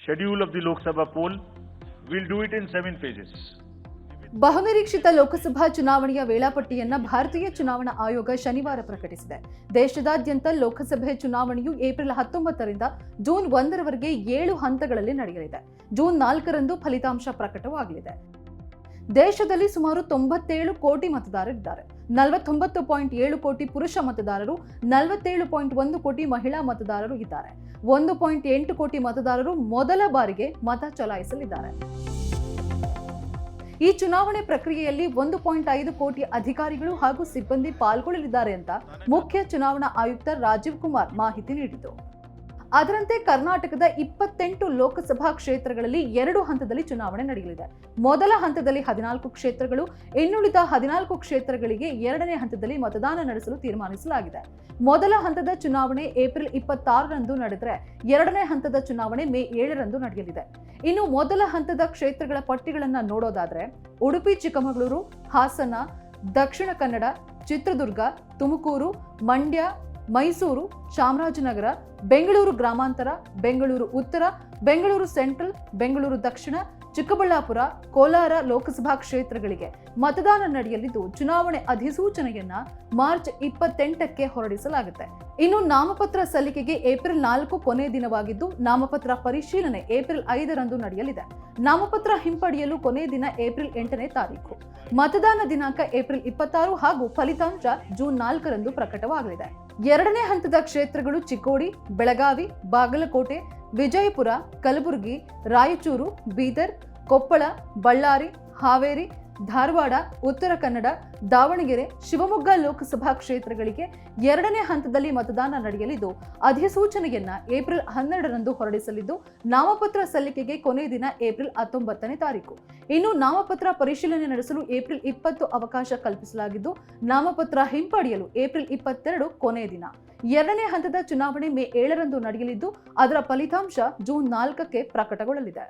schedule of the Lok Sabha poll. We'll do it in 7 phases. ಬಹುನಿರೀಕ್ಷಿತ ಲೋಕಸಭಾ ಚುನಾವಣೆಯ ವೇಳಾಪಟ್ಟಿಯನ್ನ ಭಾರತೀಯ ಚುನಾವಣಾ ಆಯೋಗ ಶನಿವಾರ ಪ್ರಕಟಿಸಿದೆ. ದೇಶದಾದ್ಯಂತ ಲೋಕಸಭೆ ಚುನಾವಣೆಯು ಏಪ್ರಿಲ್ 19ರಿಂದ ಜೂನ್ 1ರವರೆಗೆ 7 ಹಂತಗಳಲ್ಲಿ ನಡೆಯಲಿದೆ. ಜೂನ್ 4ರಂದು ಫಲಿತಾಂಶ ಪ್ರಕಟವಾಗಲಿದೆ. ದೇಶದಲ್ಲಿ ಸುಮಾರು 97 ಕೋಟಿ ಮತದಾರರಿದ್ದಾರೆ. 49.7 ಕೋಟಿ ಪುರುಷ ಮತದಾರರು, 47.1 ಕೋಟಿ ಮಹಿಳಾ ಮತದಾರರು ಇದ್ದಾರೆ. 1.8 ಕೋಟಿ ಮತದಾರರು ಮೊದಲ ಬಾರಿಗೆ ಮತ ಚಲಾಯಿಸಲಿದ್ದಾರೆ. ಈ ಚುನಾವಣೆ ಪ್ರಕ್ರಿಯೆಯಲ್ಲಿ 1.5 ಕೋಟಿ ಅಧಿಕಾರಿಗಳು ಹಾಗೂ ಸಿಬ್ಬಂದಿ ಪಾಲ್ಗೊಳ್ಳಲಿದ್ದಾರೆ ಅಂತ ಮುಖ್ಯ ಚುನಾವಣಾ ಆಯುಕ್ತ ರಾಜೀವ್ ಕುಮಾರ್ ಮಾಹಿತಿ ನೀಡಿದರು. ಅದರಂತೆ ಕರ್ನಾಟಕದ 28 ಲೋಕಸಭಾ ಕ್ಷೇತ್ರಗಳಲ್ಲಿ 2 ಹಂತದಲ್ಲಿ ಚುನಾವಣೆ ನಡೆಯಲಿದೆ. ಮೊದಲ ಹಂತದಲ್ಲಿ 14 ಕ್ಷೇತ್ರಗಳು, ಇನ್ನುಳಿದ 14 ಕ್ಷೇತ್ರಗಳಿಗೆ 2ನೇ ಹಂತದಲ್ಲಿ ಮತದಾನ ನಡೆಸಲು ತೀರ್ಮಾನಿಸಲಾಗಿದೆ. ಮೊದಲ ಹಂತದ ಚುನಾವಣೆ ಏಪ್ರಿಲ್ 26ರಂದು ನಡೆದರೆ 2ನೇ ಹಂತದ ಚುನಾವಣೆ ಮೇ 7ರಂದು ನಡೆಯಲಿದೆ. ಇನ್ನು ಮೊದಲ ಹಂತದ ಕ್ಷೇತ್ರಗಳ ಪಟ್ಟಿಗಳನ್ನು ನೋಡೋದಾದ್ರೆ ಉಡುಪಿ ಚಿಕ್ಕಮಗಳೂರು, ಹಾಸನ, ದಕ್ಷಿಣ ಕನ್ನಡ, ಚಿತ್ರದುರ್ಗ, ತುಮಕೂರು, ಮಂಡ್ಯ, ಮೈಸೂರು, ಚಾಮರಾಜನಗರ, ಬೆಂಗಳೂರು ಗ್ರಾಮಾಂತರ, ಬೆಂಗಳೂರು ಉತ್ತರ, ಬೆಂಗಳೂರು ಸೆಂಟ್ರಲ್, ಬೆಂಗಳೂರು ದಕ್ಷಿಣ, ಚಿಕ್ಕಬಳ್ಳಾಪುರ, ಕೋಲಾರ ಲೋಕಸಭಾ ಕ್ಷೇತ್ರಗಳಿಗೆ ಮತದಾನ ನಡೆಯಲಿದ್ದು ಚುನಾವಣೆ ಅಧಿಸೂಚನೆಯನ್ನ ಮಾರ್ಚ್ 28ಕ್ಕೆ ಹೊರಡಿಸಲಾಗುತ್ತೆ. ಇನ್ನು ನಾಮಪತ್ರ ಸಲ್ಲಿಕೆಗೆ ಏಪ್ರಿಲ್ 4 ಕೊನೆ ದಿನವಾಗಿದ್ದು ನಾಮಪತ್ರ ಪರಿಶೀಲನೆ ಏಪ್ರಿಲ್ 5ರಂದು ನಡೆಯಲಿದೆ. ನಾಮಪತ್ರ ಹಿಂಪಡೆಯಲು ಕೊನೆ ದಿನ ಏಪ್ರಿಲ್ 8ನೇ ತಾರೀಕು. ಮತದಾನ ದಿನಾಂಕ ಏಪ್ರಿಲ್ 26 ಹಾಗೂ ಫಲಿತಾಂಶ ಜೂನ್ 4ರಂದು ಪ್ರಕಟವಾಗಲಿದೆ. 2ನೇ ಹಂತದ ಕ್ಷೇತ್ರಗಳು ಚಿಕ್ಕೋಡಿ, ಬೆಳಗಾವಿ, ಬಾಗಲಕೋಟೆ, ವಿಜಯಪುರ, ಕಲಬುರಗಿ, ರಾಯಚೂರು, ಬೀದರ್, ಕೊಪ್ಪಳ, ಬಳ್ಳಾರಿ, ಹಾವೇರಿ, ಧಾರವಾಡ, ಉತ್ತರ ಕನ್ನಡ, ದಾವಣಗೆರೆ, ಶಿವಮೊಗ್ಗ ಲೋಕಸಭಾ ಕ್ಷೇತ್ರಗಳಿಗೆ 2ನೇ ಹಂತದಲ್ಲಿ ಮತದಾನ ನಡೆಯಲಿದ್ದು ಅಧಿಸೂಚನೆಯನ್ನ ಏಪ್ರಿಲ್ 12ರಂದು ಹೊರಡಿಸಲಿದ್ದು ನಾಮಪತ್ರ ಸಲ್ಲಿಕೆಗೆ ಕೊನೆ ದಿನ ಏಪ್ರಿಲ್ 19ನೇ ತಾರೀಕು. ಇನ್ನು ನಾಮಪತ್ರ ಪರಿಶೀಲನೆ ನಡೆಸಲು ಏಪ್ರಿಲ್ 20 ಅವಕಾಶ ಕಲ್ಪಿಸಲಾಗಿದ್ದು ನಾಮಪತ್ರ ಹಿಂಪಡೆಯಲು ಏಪ್ರಿಲ್ 22 ಕೊನೆ ದಿನ. 2ನೇ ಹಂತದ ಚುನಾವಣೆ ಮೇ 7ರಂದು ನಡೆಯಲಿದ್ದು ಅದರ ಫಲಿತಾಂಶ ಜೂನ್ 4ಕ್ಕೆ ಪ್ರಕಟಗೊಳ್ಳಲಿದೆ.